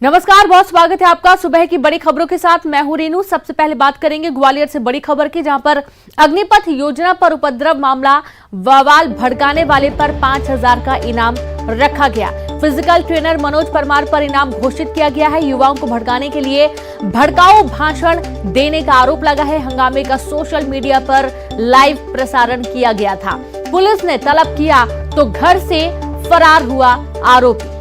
नमस्कार, बहुत स्वागत है आपका सुबह की बड़ी खबरों के साथ। मैं हूं रेनू। सबसे पहले बात करेंगे ग्वालियर से बड़ी खबर की, जहां पर अग्निपथ योजना पर उपद्रव मामला, बवाल भड़काने वाले पर 5,000 का इनाम रखा गया। फिजिकल ट्रेनर मनोज परमार पर इनाम घोषित किया गया है। युवाओं को भड़काने के लिए भड़काऊ भाषण देने का आरोप लगा है। हंगामे का सोशल मीडिया पर लाइव प्रसारण किया गया था। पुलिस ने तलब किया तो घर से फरार हुआ आरोपी।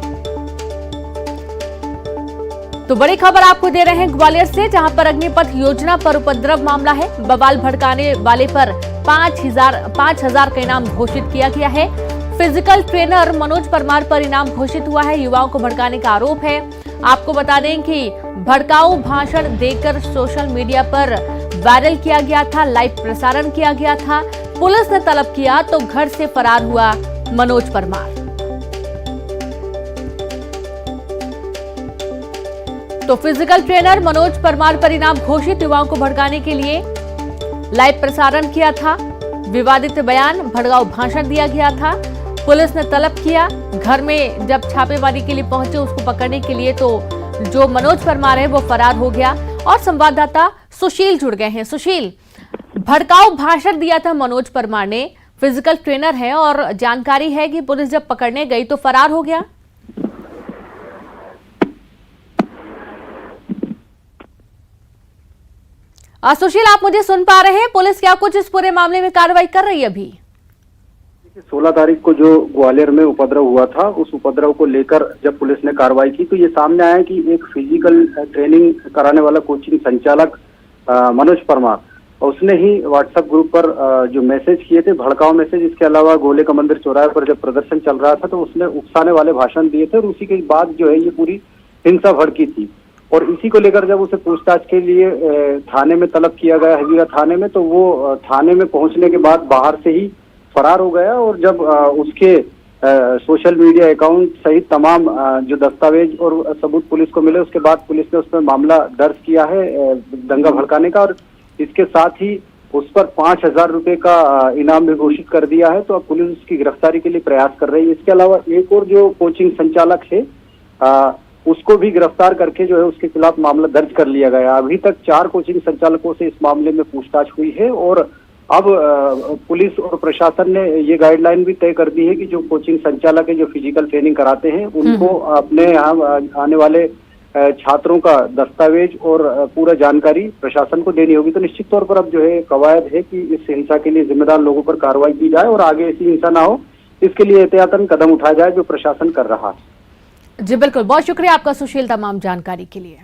तो बड़ी खबर आपको दे रहे हैं ग्वालियर से, जहां पर अग्निपथ योजना पर उपद्रव मामला है। बवाल भड़काने वाले पर 5,000 का इनाम घोषित किया गया है। फिजिकल ट्रेनर मनोज परमार पर इनाम घोषित हुआ है। युवाओं को भड़काने का आरोप है। आपको बता दें कि भड़काऊ भाषण देकर सोशल मीडिया पर वायरल किया गया था, लाइव प्रसारण किया गया था। पुलिस ने तलब किया तो घर से फरार हुआ मनोज परमार। तो फिजिकल ट्रेनर मनोज परमार पर इनाम घोषित। युवाओं को भड़काने के लिए लाइव प्रसारण किया था, विवादित बयान, भड़काऊ भाषण दिया गया था। पुलिस ने तलब किया। घर में जब छापेमारी के लिए पहुंचे उसको पकड़ने के लिए, तो जो मनोज परमार है वो फरार हो गया। और संवाददाता सुशील जुड़ गए हैं। सुशील, भड़काऊ भाषण दिया था मनोज परमार ने, फिजिकल ट्रेनर है और जानकारी है कि पुलिस जब पकड़ने गई तो फरार हो गया। सुशील, आप मुझे सुन पा रहे हैं? पुलिस क्या कुछ इस पूरे मामले में कार्रवाई कर रही है अभी? 16 तारीख को जो ग्वालियर में उपद्रव हुआ था, उस उपद्रव को लेकर जब पुलिस ने कार्रवाई की तो ये सामने आया कि एक फिजिकल ट्रेनिंग कराने वाला कोचिंग संचालक मनोज परमार, उसने ही व्हाट्सएप ग्रुप पर जो मैसेज किए थे, भड़काऊ मैसेज, इसके अलावा गोले का मंदिर चौराहे पर जब प्रदर्शन चल रहा था तो उसने उकसाने वाले भाषण दिए थे और उसी के बाद जो है ये पूरी हिंसा भड़की थी। और इसी को लेकर जब उसे पूछताछ के लिए थाने में तलब किया गया, हजीरा थाने में, तो वो थाने में पहुंचने के बाद बाहर से ही फरार हो गया। और जब उसके सोशल मीडिया अकाउंट सहित तमाम जो दस्तावेज और सबूत पुलिस को मिले, उसके बाद पुलिस ने उस पर मामला दर्ज किया है दंगा भड़काने का, और इसके साथ ही उस पर 5,000 रुपए का इनाम भी घोषित कर दिया है। तो अब पुलिस उसकी गिरफ्तारी के लिए प्रयास कर रही है। इसके अलावा एक और जो कोचिंग संचालक है उसको भी गिरफ्तार करके जो है उसके खिलाफ मामला दर्ज कर लिया गया। अभी तक 4 कोचिंग संचालकों से इस मामले में पूछताछ हुई है और अब पुलिस और प्रशासन ने ये गाइडलाइन भी तय कर दी है कि जो कोचिंग संचालक है, जो फिजिकल ट्रेनिंग कराते हैं, उनको अपने यहाँ आने वाले छात्रों का दस्तावेज और पूरा जानकारी प्रशासन को देनी होगी। तो निश्चित तौर पर अब जो है कवायद है कि इस हिंसा के लिए जिम्मेदार लोगों पर कार्रवाई की जाए और आगे ऐसी हिंसा ना हो, इसके लिए एहतियातन कदम उठाया जाए, जो प्रशासन कर रहा है। जी बिल्कुल, बहुत शुक्रिया आपका सुशील तमाम जानकारी के लिए।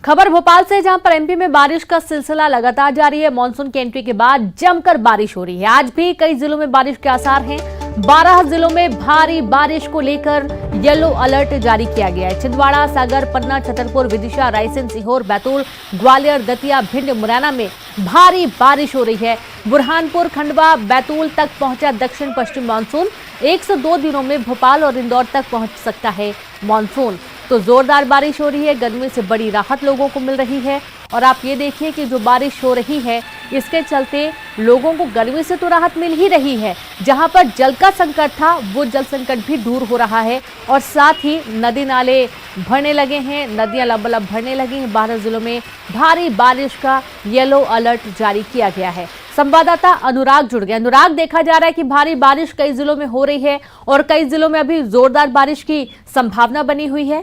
खबर भोपाल से, जहां पर एमपी में बारिश का सिलसिला लगातार जारी है। मानसून की एंट्री के बाद जमकर बारिश हो रही है। आज भी कई जिलों में बारिश के आसार हैं। 12 जिलों में भारी बारिश को लेकर येलो अलर्ट जारी किया गया है। छिंदवाड़ा, सागर, पन्ना, छतरपुर, विदिशा, रायसेन, सीहोर, बैतूल, ग्वालियर, दतिया, भिंड, मुरैना में भारी बारिश हो रही है। बुरहानपुर, खंडवा, बैतूल तक पहुंचा दक्षिण पश्चिम मानसून। 102 दिनों में भोपाल और इंदौर तक पहुंच सकता है मानसून। तो जोरदार बारिश हो रही है। गर्मी से बड़ी राहत लोगों को मिल रही है। और आप ये देखिए कि जो बारिश हो रही है, इसके चलते लोगों को गर्मी से तो राहत मिल ही रही है। जहां पर जल का संकट था, वो जल संकट भी दूर हो रहा है। और साथ ही नदी नाले भरने लगे हैं, नदियां लबालब भरने लगी हैं। 12 जिलों में भारी बारिश का येलो अलर्ट जारी किया गया है। संवाददाता अनुराग जुड़ गए। अनुराग, देखा जा रहा है कि भारी बारिश कई जिलों में हो रही है और कई जिलों में अभी जोरदार बारिश की संभावना बनी हुई है।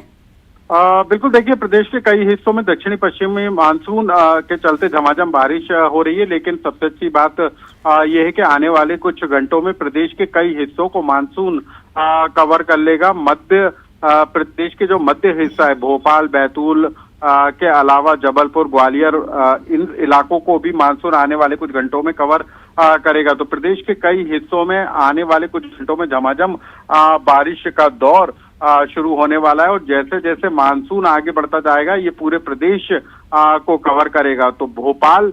बिल्कुल, देखिए, प्रदेश के कई हिस्सों में दक्षिणी पश्चिमी मानसून के चलते झमाझम बारिश हो रही है। लेकिन सबसे अच्छी बात यह है कि आने वाले कुछ घंटों में प्रदेश के कई हिस्सों को मानसून कवर कर लेगा। प्रदेश के जो मध्य हिस्सा है, भोपाल, बैतूल के अलावा जबलपुर, ग्वालियर, इन इलाकों को भी मानसून आने वाले कुछ घंटों में कवर करेगा। तो प्रदेश के कई हिस्सों में आने वाले कुछ घंटों में झमाझम बारिश का दौर शुरू होने वाला है। और जैसे जैसे मानसून आगे बढ़ता जाएगा, ये पूरे प्रदेश को कवर करेगा। तो भोपाल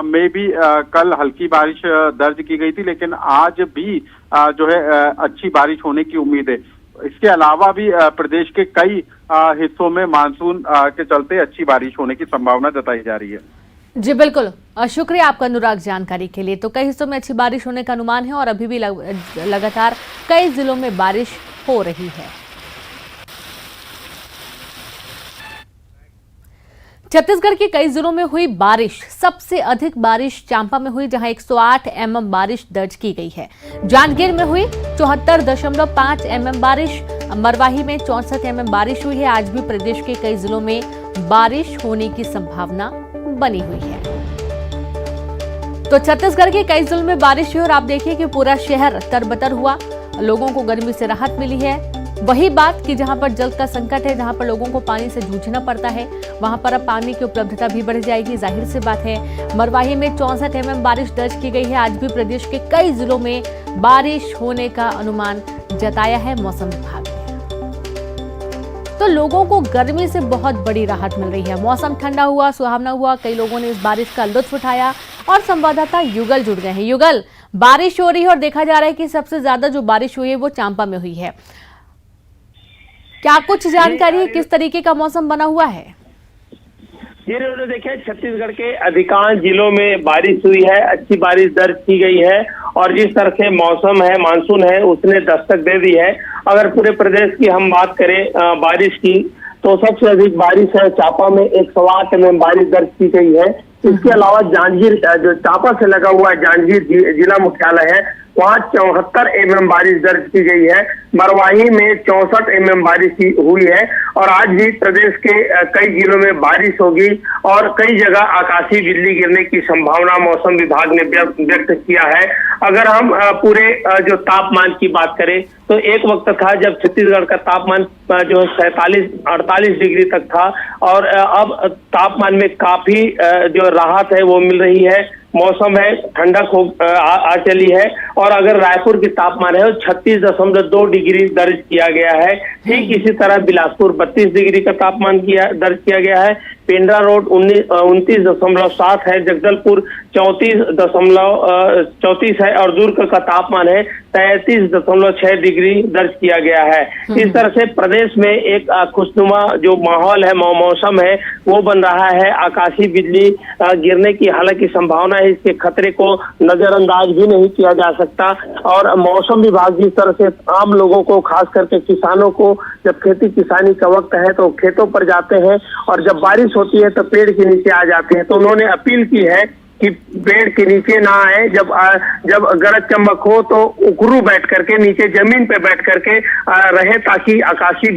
में भी कल हल्की बारिश दर्ज की गई थी, लेकिन आज भी जो है अच्छी बारिश होने की उम्मीद है। इसके अलावा भी प्रदेश के कई हिस्सों में मानसून के चलते अच्छी बारिश होने की संभावना जताई जा रही है। जी बिल्कुल, शुक्रिया आपका अनुराग जानकारी के लिए। तो कई हिस्सों में अच्छी बारिश होने का अनुमान है और अभी भी लगातार कई जिलों में बारिश हो रही है। छत्तीसगढ़ के कई जिलों में हुई बारिश। सबसे अधिक बारिश चांपा में हुई, जहां 108 mm बारिश दर्ज की गई है। जांजगीर में हुई 74.5 mm बारिश। मरवाही में 64 mm बारिश हुई है। आज भी प्रदेश के कई जिलों में बारिश होने की संभावना बनी हुई है। तो छत्तीसगढ़ के कई जिलों में बारिश हुई और आप देखिए कि पूरा शहर तरबतर हुआ। लोगों को गर्मी से राहत मिली है। वही बात कि जहां पर जल का संकट है, जहां पर लोगों को पानी से जूझना पड़ता है, वहां पर अब पानी की उपलब्धता भी बढ़ जाएगी, जाहिर सी बात है। मरवाही में 64 mm बारिश दर्ज की गई है। आज भी प्रदेश के कई जिलों में बारिश होने का अनुमान जताया है मौसम विभाग ने। तो लोगों को गर्मी से बहुत बड़ी राहत मिल रही है। मौसम ठंडा हुआ, सुहावना हुआ। कई लोगों ने इस बारिश का लुत्फ उठाया और संवाददाता युगल जुड़ गए हैं। युगल, बारिश हो रही है और देखा जा रहा है कि सबसे ज्यादा जो बारिश हुई है वो चांपा में हुई है। क्या कुछ जानकारी है, किस तरीके का मौसम बना हुआ है? जी देखिए, छत्तीसगढ़ के अधिकांश जिलों में बारिश हुई है, अच्छी बारिश दर्ज की गई है और जिस तरह से मौसम है, मानसून है, उसने दस्तक दे दी है। अगर पूरे प्रदेश की हम बात करें बारिश की, तो सबसे अधिक बारिश है चांपा में 108 mm बारिश दर्ज की गई है। इसके अलावा जांजगीर, जो चांपा से लगा हुआ जांजगीर जिला मुख्यालय है, वहाँ 74 mm बारिश दर्ज की गई है। मरवाही में 64 mm बारिश हुई है और आज भी प्रदेश के कई जिलों में बारिश होगी और कई जगह आकाशीय बिजली गिरने की संभावना मौसम विभाग ने व्यक्त किया है। अगर हम पूरे जो तापमान की बात करें, तो एक वक्त था जब छत्तीसगढ़ का तापमान जो 47-48 डिग्री तक था और अब तापमान में काफी जो राहत है वो मिल रही है। मौसम है, ठंडक आ चली है और अगर रायपुर की तापमान है 36.2 डिग्री दर्ज किया गया है। ठीक इसी तरह बिलासपुर 32 डिग्री का तापमान दर्ज किया गया है। पेंड्रा रोड 29.7 है। जगदलपुर 34 है और दुर्ग का तापमान है 33.6 डिग्री दर्ज किया गया है। इस तरह से प्रदेश में एक खुशनुमा जो माहौल है, मौसम है, वो बन रहा है। आकाशीय बिजली गिरने की हालांकि संभावना है, इसके खतरे को नजरअंदाज भी नहीं किया जा सकता। और मौसम विभाग जिस तरह से आम लोगों को, खास करके किसानों को, जब खेती किसानी का वक्त है तो खेतों पर जाते हैं और जब बारिश होती है तो पेड़ के नीचे आ जाते हैं, तो उन्होंने अपील की है कि पेड़ के नीचे ना आए। जब गरज चमक हो तो उकरू बैठ करके, नीचे जमीन पे बैठ करके रहे, ताकि आकाशीय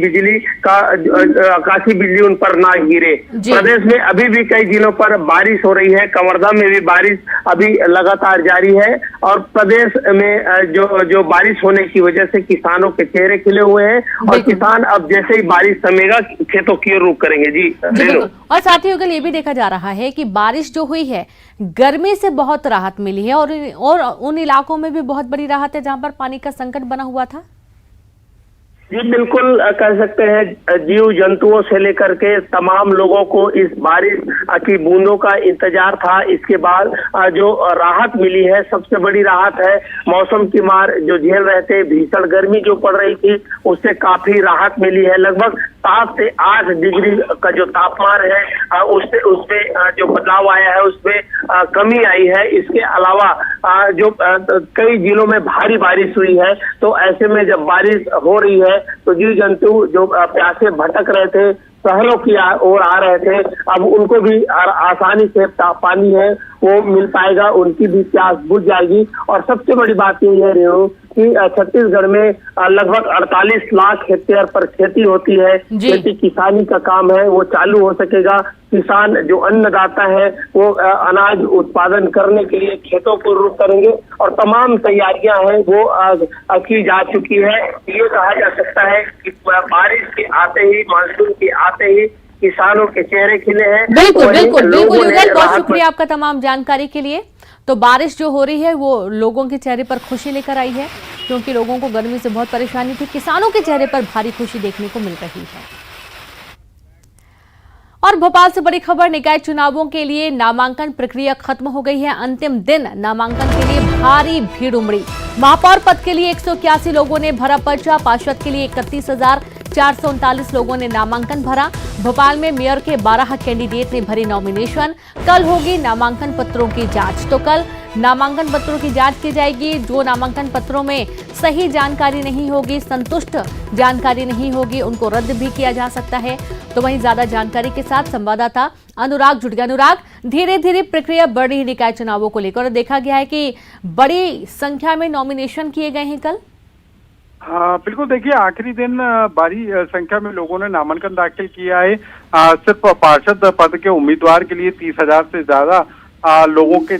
बिजली उन पर ना गिरे। प्रदेश में अभी भी कई जिलों पर बारिश हो रही है। कवर्धा में भी बारिश अभी लगातार जारी है और प्रदेश में जो बारिश होने की वजह से किसानों के चेहरे खिले हुए हैं और किसान अब जैसे ही बारिश थमेगा खेतों की ओर रुख करेंगे। जी और साथ ही अगर ये भी देखा जा रहा है कि बारिश जो हुई है, गर्मी से बहुत राहत मिली है और उन इलाकों में भी बहुत बड़ी राहत है जहां पर पानी का संकट बना हुआ था। जी बिल्कुल कह सकते हैं, जीव जंतुओं से लेकर के तमाम लोगों को इस बारिश की बूंदों का इंतजार था। इसके बाद जो राहत मिली है, सबसे बड़ी राहत है। मौसम की मार जो झेल रहे थे, भीषण गर्मी जो पड़ रही थी, उससे काफी राहत मिली है। लगभग 7 से 8 डिग्री का जो तापमान है उसमें जो बदलाव आया है, उसमें कमी आई है। इसके अलावा जो कई जिलों में भारी बारिश हुई है, तो ऐसे में जब बारिश हो रही है तो जीव जंतु जो प्यासे भटक रहे थे, शहरों की ओर आ रहे थे, अब उनको भी आसानी से पानी है वो मिल पाएगा, उनकी भी प्यास बुझ जाएगी। और सबसे बड़ी बात यही है रेणु कि छत्तीसगढ़ में लगभग 48 लाख हेक्टेयर पर खेती होती है। खेती किसानी का काम है, वो चालू हो सकेगा। किसान जो अन्नदाता है वो अनाज उत्पादन करने के लिए खेतों को रुख करेंगे और तमाम तैयारियां हैं वो की जा चुकी है। ये कहा जा सकता है कि बारिश के आते ही, मानसून के आते ही किसानों के चेहरे खिले हैं। बिल्कुल बिल्कुल बिल्कुल युगल, बहुत शुक्रिया आपका तमाम जानकारी के लिए। तो बारिश जो हो रही है वो लोगों के चेहरे पर खुशी लेकर आई है, क्योंकि लोगों को गर्मी से बहुत परेशानी थी। किसानों के चेहरे पर भारी खुशी देखने को मिल रही है। और भोपाल से बड़ी खबर, निकाय चुनावों के लिए नामांकन प्रक्रिया खत्म हो गई है। अंतिम दिन नामांकन के लिए भारी भीड़ उमड़ी। महापौर पद के लिए 181 लोगों ने भरा पर्चा, पार्षद के लिए 31,439 लोगों ने नामांकन भरा। भोपाल में मेयर के 12 कैंडिडेट ने भरी नॉमिनेशन। कल होगी नामांकन पत्रों की जांच। तो कल नामांकन पत्रों की जांच की जाएगी। जो नामांकन पत्रों में सही जानकारी नहीं होगी, संतुष्ट जानकारी नहीं होगी, उनको रद्द भी किया जा सकता है। तो वहीं ज्यादा जानकारी के साथ संवाददाता अनुराग जुड़ गया। अनुराग, धीरे धीरे प्रक्रिया बढ़ रही निकाय चुनावों को लेकर और देखा गया है कि बड़ी संख्या में नॉमिनेशन किए गए हैं कल। हाँ बिल्कुल, देखिए आखिरी दिन भारी संख्या में लोगों ने नामांकन दाखिल किया है। सिर्फ पार्षद पद के उम्मीदवार के लिए 30,000 से ज्यादा लोगों के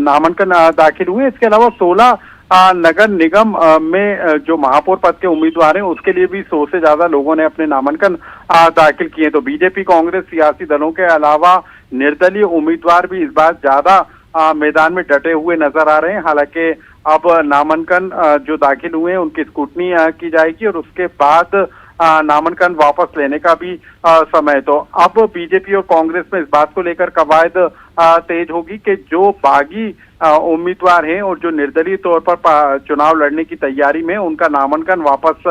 नामांकन दाखिल हुए। इसके अलावा 16 नगर निगम में जो महापौर पद के उम्मीदवार हैं उसके लिए भी 100 से ज्यादा लोगों ने अपने नामांकन दाखिल किए। तो बीजेपी, कांग्रेस सियासी दलों के अलावा निर्दलीय उम्मीदवार भी इस बार ज्यादा मैदान में डटे हुए नजर आ रहे हैं। हालांकि अब नामांकन जो दाखिल हुए हैं उनकी स्क्रूटनी की जाएगी और उसके बाद नामांकन वापस लेने का भी समय। तो अब बीजेपी और कांग्रेस में इस बात को लेकर कवायद तेज होगी कि जो बागी उम्मीदवार हैं और जो निर्दलीय तौर पर चुनाव लड़ने की तैयारी में उनका नामांकन वापस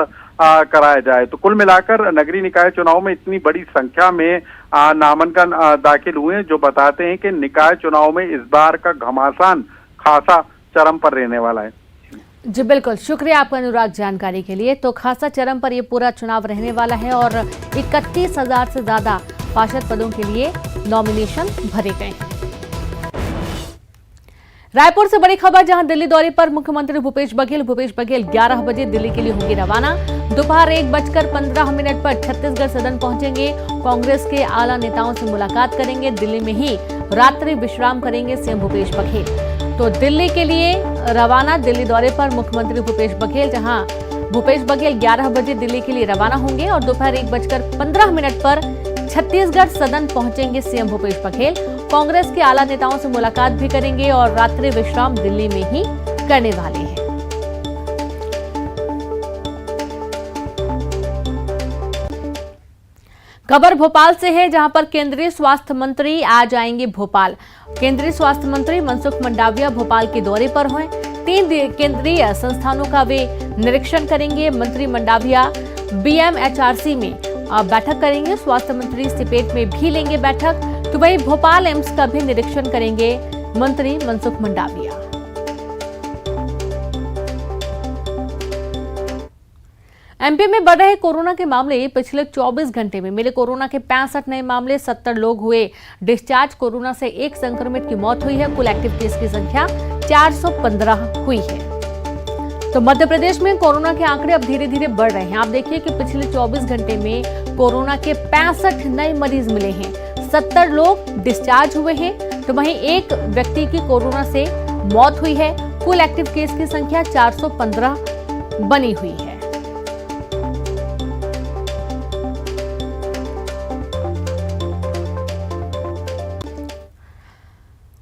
कराया जाए। तो कुल मिलाकर नगरीय निकाय चुनाव में इतनी बड़ी संख्या में नामांकन दाखिल हुए हैं जो बताते हैं कि निकाय चुनाव में इस बार का घमासान खासा चरम पर रहने वाला है। जी बिल्कुल, शुक्रिया आपका अनुराग जानकारी के लिए। तो खासा चरम पर ये पूरा चुनाव रहने वाला है और 31,000 से ज्यादा पार्षद पदों के लिए नॉमिनेशन भरे गए हैं। रायपुर से बड़ी खबर, जहां दिल्ली दौरे पर मुख्यमंत्री भूपेश बघेल 11 बजे दिल्ली के लिए होंगे रवाना। दोपहर 1:15 पर छत्तीसगढ़ सदन पहुंचेंगे। कांग्रेस के आला नेताओं से मुलाकात करेंगे। दिल्ली में ही रात्रि विश्राम करेंगे सीएम भूपेश बघेल। तो दिल्ली के लिए रवाना, दिल्ली दौरे पर मुख्यमंत्री भूपेश बघेल, जहां भूपेश बघेल 11 बजे दिल्ली के लिए रवाना होंगे और दोपहर 1:15 पर छत्तीसगढ़ सदन पहुंचेंगे सीएम भूपेश बघेल। कांग्रेस के आला नेताओं से मुलाकात भी करेंगे और रात्रि विश्राम दिल्ली में ही करने वाले हैं। खबर भोपाल से है, जहां पर केंद्रीय स्वास्थ्य मंत्री आज आएंगे भोपाल। केंद्रीय स्वास्थ्य मंत्री मनसुख मंडाविया भोपाल के दौरे पर हैं। 3 केंद्रीय संस्थानों का वे निरीक्षण करेंगे। मंत्री मंडाविया BMHRC में बैठक करेंगे। स्वास्थ्य मंत्री सिपेट में भी लेंगे बैठक। तो वही भोपाल एम्स का भी निरीक्षण करेंगे मंत्री मनसुख मंडाविया। एमपी में बढ़ रहे कोरोना के मामले, पिछले 24 घंटे में मिले कोरोना के 65 नए मामले, 70 लोग हुए डिस्चार्ज। कोरोना से 1 संक्रमित की मौत हुई है। कुल एक्टिव केस की संख्या 415 हुई है। तो मध्य प्रदेश में कोरोना के आंकड़े अब धीरे धीरे बढ़ रहे हैं। आप देखिए कि पिछले 24 घंटे में कोरोना के 65 नए मरीज मिले हैं, 70 लोग डिस्चार्ज हुए हैं। तो वहीं 1 व्यक्ति की कोरोना से मौत हुई है। कुल एक्टिव केस की संख्या 415 बनी हुई है।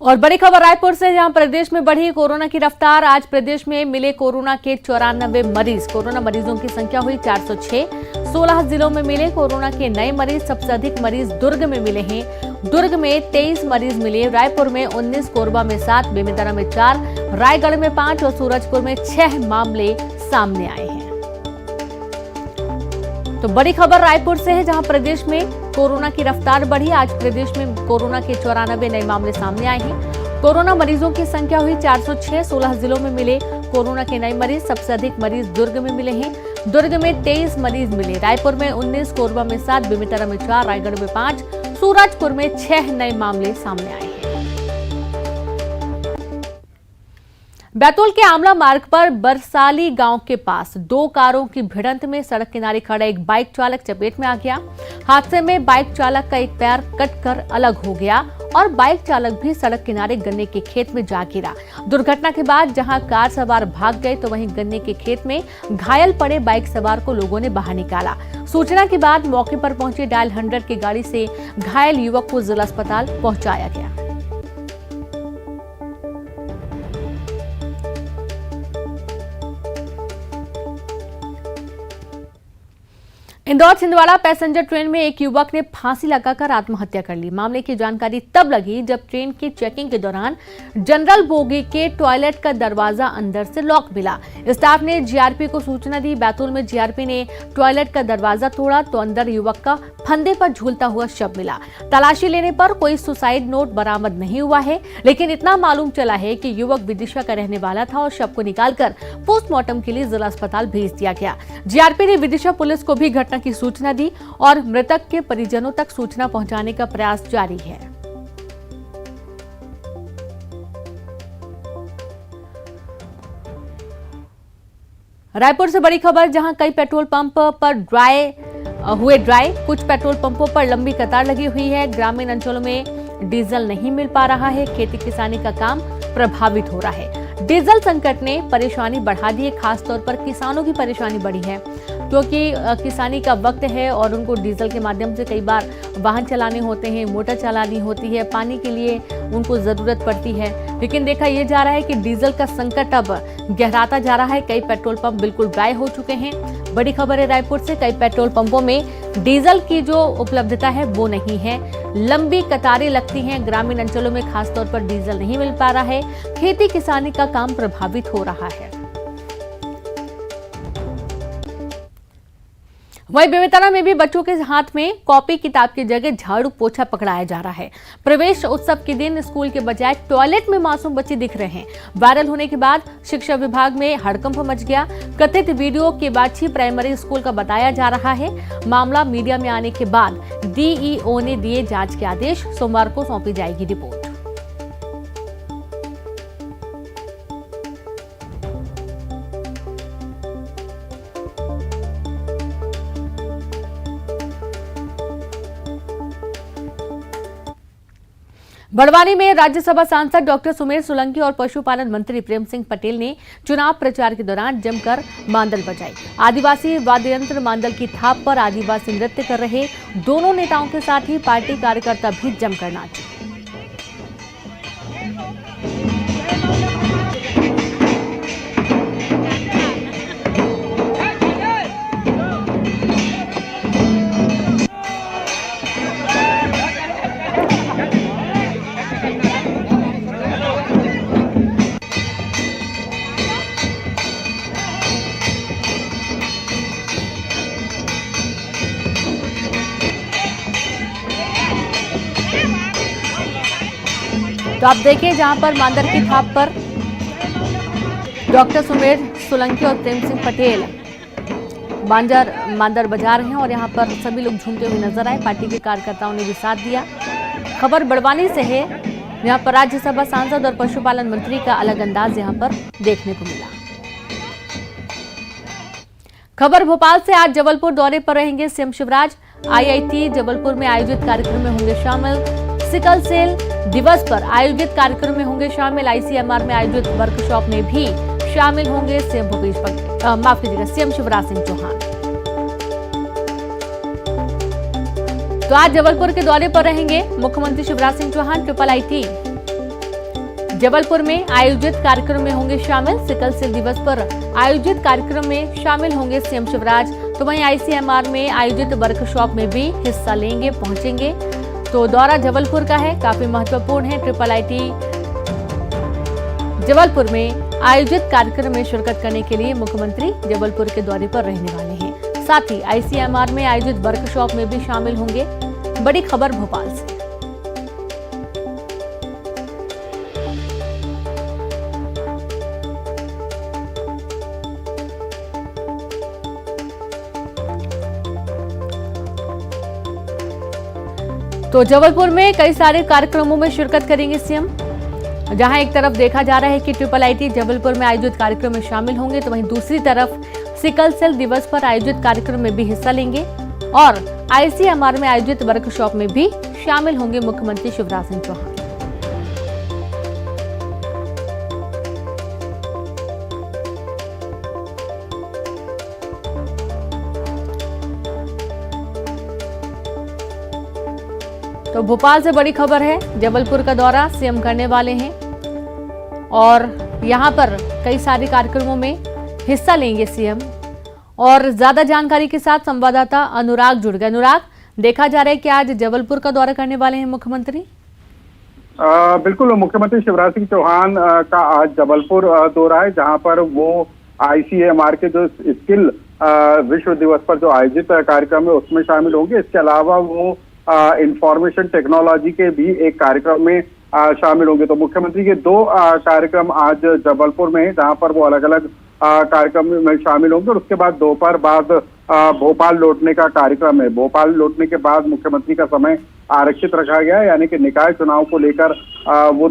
और बड़ी खबर रायपुर से, जहां प्रदेश में बढ़ी कोरोना की रफ्तार। आज प्रदेश में मिले कोरोना के 94 मरीज। कोरोना मरीजों की संख्या हुई 406। 16 जिलों में मिले कोरोना के नए मरीज। सबसे अधिक मरीज दुर्ग में मिले हैं। दुर्ग में 23 मरीज मिले। रायपुर में 19, कोरबा में 7, बेमेतरा में 4, रायगढ़ में 5 और सूरजपुर में 6 मामले सामने आए हैं। तो बड़ी खबर रायपुर से है, जहां प्रदेश में कोरोना की रफ्तार बढ़ी। आज प्रदेश में कोरोना के 94 नए मामले सामने आए हैं। कोरोना मरीजों की संख्या हुई 406। 16 जिलों में मिले कोरोना के नए मरीज। सबसे अधिक मरीज दुर्ग में मिले हैं। दुर्ग में 23 मरीज मिले। रायपुर में 19, कोरबा में 7, बेमेतरा में 4, रायगढ़ में 5, सूरजपुर में 6 नए मामले सामने आए हैं। बैतूल के आमला मार्ग पर बरसाली गांव के पास 2 कारों की भिड़ंत में सड़क किनारे खड़ा एक बाइक चालक चपेट में आ गया। हादसे में बाइक चालक का एक पैर कटकर अलग हो गया और बाइक चालक भी सड़क किनारे गन्ने के खेत में जा गिरा। दुर्घटना के बाद जहां कार सवार भाग गए, तो वहीं गन्ने के खेत में घायल पड़े बाइक सवार को लोगों ने बाहर निकाला। सूचना के बाद मौके पर पहुंची डायल 100 की गाड़ी से घायल युवक को जिला अस्पताल पहुंचाया गया। इंदौर छिंदवाड़ा पैसेंजर ट्रेन में एक युवक ने फांसी लगाकर आत्महत्या कर ली। मामले की जानकारी तब लगी जब ट्रेन की चेकिंग के दौरान जनरल बोगी के टॉयलेट का दरवाजा अंदर से लॉक मिला। स्टाफ ने जीआरपी को सूचना दी। बैतूल में जीआरपी ने टॉयलेट का दरवाजा तोड़ा तो अंदर युवक का फंदे पर झूलता हुआ शव मिला। तलाशी लेने पर कोई सुसाइड नोट बरामद नहीं हुआ है, लेकिन इतना मालूम चला है कि युवक विदिशा का रहने वाला था और शव को निकालकर पोस्टमार्टम के लिए जिला अस्पताल भेज दिया गया। जीआरपी ने विदिशा पुलिस को भी घटना घटना की सूचना दी और मृतक के परिजनों तक सूचना पहुंचाने का प्रयास जारी है। रायपुर से बड़ी खबर, जहां कई पेट्रोल पंप पर ड्राई, कुछ पेट्रोल पंपों पर लंबी कतार लगी हुई है। ग्रामीण अंचलों में डीजल नहीं मिल पा रहा है, खेती किसानी का काम प्रभावित हो रहा है। डीजल संकट ने परेशानी बढ़ा दी है, खासतौर पर किसानों की परेशानी बढ़ी है, क्योंकि किसानी का वक्त है और उनको डीजल के माध्यम से कई बार वाहन चलाने होते हैं, मोटर चलानी होती है, पानी के लिए उनको जरूरत पड़ती है। लेकिन देखा यह जा रहा है कि डीजल का संकट अब गहराता जा रहा है। कई पेट्रोल पंप बिल्कुल ड्राई हो चुके हैं। बड़ी खबर है रायपुर से, कई पेट्रोल पंपों में डीजल की जो उपलब्धता है वो नहीं है, लंबी कतारें लगती हैं। ग्रामीण अंचलों में खासतौर पर डीजल नहीं मिल पा रहा है, खेती किसानी का काम प्रभावित हो रहा है। वहीं बेमेतरा में भी बच्चों के हाथ में कॉपी किताब की जगह झाड़ू पोछा पकड़ाया जा रहा है। प्रवेश उत्सव के दिन स्कूल के बजाय टॉयलेट में मासूम बच्चे दिख रहे हैं। वायरल होने के बाद शिक्षा विभाग में हड़कंप मच गया। कथित वीडियो के बाछी प्राइमरी स्कूल का बताया जा रहा है। मामला मीडिया में आने के बाद डीईओ ने दिए जांच के आदेश। सोमवार को सौंपी जाएगी रिपोर्ट। बड़वानी में राज्यसभा सांसद डॉक्टर सुमेर सोलंकी और पशुपालन मंत्री प्रेम सिंह पटेल ने चुनाव प्रचार के दौरान जमकर मांदल बजाई। आदिवासी वाद्य यंत्र मांदल की थाप पर आदिवासी नृत्य कर रहे दोनों नेताओं के साथ ही पार्टी कार्यकर्ता भी जमकर नाचे। तो आप देखिए, जहां पर मांदर की थाप पर डॉक्टर सुमेर सोलंकी और प्रेम सिंह पटेल मांदर बजा रहे हैं और यहां पर सभी लोग झूमते हुए नजर आए। पार्टी के कार्यकर्ताओं ने भी साथ दिया। खबर बड़वानी से है, यहां पर राज्यसभा सांसद और पशुपालन मंत्री का अलग अंदाज यहां पर देखने को मिला। खबर भोपाल से, आज जबलपुर दौरे पर रहेंगे सीएम शिवराज। आईआईटी जबलपुर में आयोजित कार्यक्रम में होंगे शामिल। सिकल सेल दिवस पर आयोजित कार्यक्रम में होंगे शामिल। आईसीएमआर में आयोजित वर्कशॉप में भी शामिल होंगे सीएम शिवराज सिंह चौहान। तो आज जबलपुर के दौरे पर रहेंगे मुख्यमंत्री शिवराज सिंह चौहान। IIIT जबलपुर में आयोजित कार्यक्रम में होंगे शामिल। सिकल सेल दिवस पर आयोजित कार्यक्रम में शामिल होंगे सीएम शिवराज। तो वहीं आईसीएमआर में आयोजित वर्कशॉप में भी हिस्सा लेंगे, पहुंचेंगे। तो दौरा जबलपुर का है, काफी महत्वपूर्ण है। IIIT जबलपुर में आयोजित कार्यक्रम में शिरकत करने के लिए मुख्यमंत्री जबलपुर के दौरे पर रहने वाले हैं। साथ ही आईसीएमआर में आयोजित वर्कशॉप में भी शामिल होंगे। बड़ी खबर भोपाल से। तो जबलपुर में कई सारे कार्यक्रमों में शिरकत करेंगे सीएम। जहां एक तरफ देखा जा रहा है कि IIIT जबलपुर में आयोजित कार्यक्रम में शामिल होंगे, तो वहीं दूसरी तरफ सिकल सेल दिवस पर आयोजित कार्यक्रम में भी हिस्सा लेंगे और आईसीएमआर में आयोजित वर्कशॉप में भी शामिल होंगे मुख्यमंत्री शिवराज सिंह चौहान। तो भोपाल से बड़ी खबर है, जबलपुर का दौरा सीएम करने वाले हैं और यहां पर कई सारे कार्यक्रमों में हिस्सा लेंगे सीएम। और ज्यादा जानकारी के साथ संवाददाता अनुराग जुड़ गए। अनुराग, देखा जा रहा है कि आज जबलपुर का दौरा करने वाले हैं मुख्यमंत्री। बिल्कुल, मुख्यमंत्री शिवराज सिंह चौहान का आज जबलपुर दौरा है, जहां पर वो आईसीएमआर के जो स्किल विश्व दिवस पर जो आयोजित कार्यक्रम है उसमें शामिल होंगे। इसके अलावा वो इंफॉर्मेशन टेक्नोलॉजी के भी एक कार्यक्रम में शामिल होंगे। तो मुख्यमंत्री के दो कार्यक्रम आज जबलपुर में हैं, जहां पर वो अलग अलग कार्यक्रम में शामिल होंगे और उसके बाद दोपहर बाद भोपाल लौटने का कार्यक्रम है। भोपाल लौटने के बाद मुख्यमंत्री का समय आरक्षित रखा गया है, यानी कि निकाय चुनाव को लेकर वो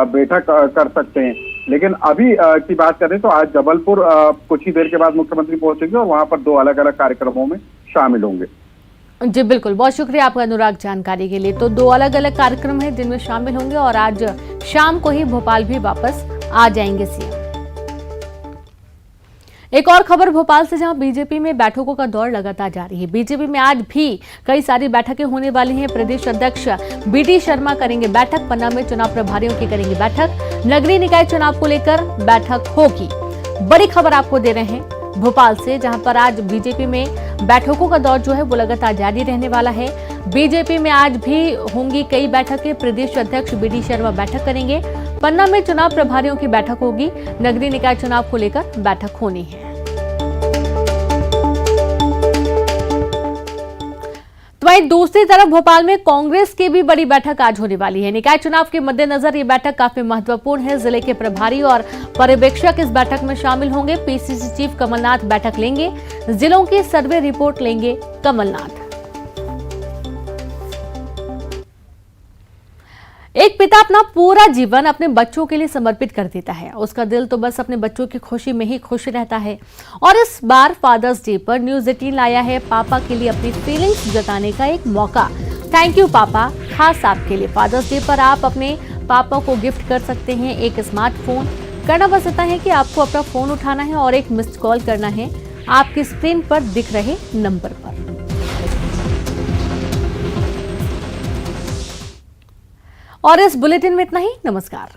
बैठक कर सकते हैं। लेकिन अभी की बात करें तो आज जबलपुर कुछ ही देर के बाद मुख्यमंत्री पहुंचेंगे और वहां पर 2 अलग अलग कार्यक्रमों में शामिल होंगे। जी बिल्कुल, बहुत शुक्रिया आपका अनुराग जानकारी के लिए। तो 2 अलग अलग कार्यक्रम हैं जिनमें शामिल होंगे और आज शाम को ही भोपाल भी वापस आ जाएंगे सीएम। एक और खबर भोपाल से, जहां बीजेपी में बैठकों का दौर लगातार जारी है। बीजेपी में आज भी कई सारी बैठकें होने वाली हैं। प्रदेश अध्यक्ष बीडी शर्मा करेंगे बैठक, पन्ना में चुनाव प्रभारियों की करेंगे बैठक, नगरीय निकाय चुनाव को लेकर बैठक होगी। बड़ी खबर आपको दे रहे हैं भोपाल से, जहां पर आज बीजेपी में बैठकों का दौर जो है वो लगातार जारी रहने वाला है। बीजेपी में आज भी होंगी कई बैठकें। प्रदेश अध्यक्ष बीडी शर्मा बैठक करेंगे, पन्ना में चुनाव प्रभारियों की बैठक होगी, नगरीय निकाय चुनाव को लेकर बैठक होनी है। तो वहीं दूसरी तरफ भोपाल में कांग्रेस की भी बड़ी बैठक आज होने वाली है। निकाय चुनाव के मद्देनजर ये बैठक काफी महत्वपूर्ण है। जिले के प्रभारी और पर्यवेक्षक इस बैठक में शामिल होंगे। पीसीसी चीफ कमलनाथ बैठक लेंगे, जिलों की सर्वे रिपोर्ट लेंगे कमलनाथ। एक पिता अपना पूरा जीवन अपने बच्चों के लिए समर्पित कर देता है। उसका दिल तो बस अपने बच्चों की खुशी में ही खुश रहता है। और इस बार फादर्स डे पर न्यूज़ 18 लाया है पापा के लिए अपनी फीलिंग्स जताने का एक मौका। थैंक यू पापा, खास आपके लिए। फादर्स डे पर आप अपने पापा को गिफ्ट कर सकते हैं एक स्मार्टफोन। करना बस इतना है कि आपको अपना फोन उठाना है और एक मिस्ड कॉल करना है आपकी स्क्रीन पर दिख रहे नंबर पर। और इस बुलेटिन में इतना ही। नमस्कार।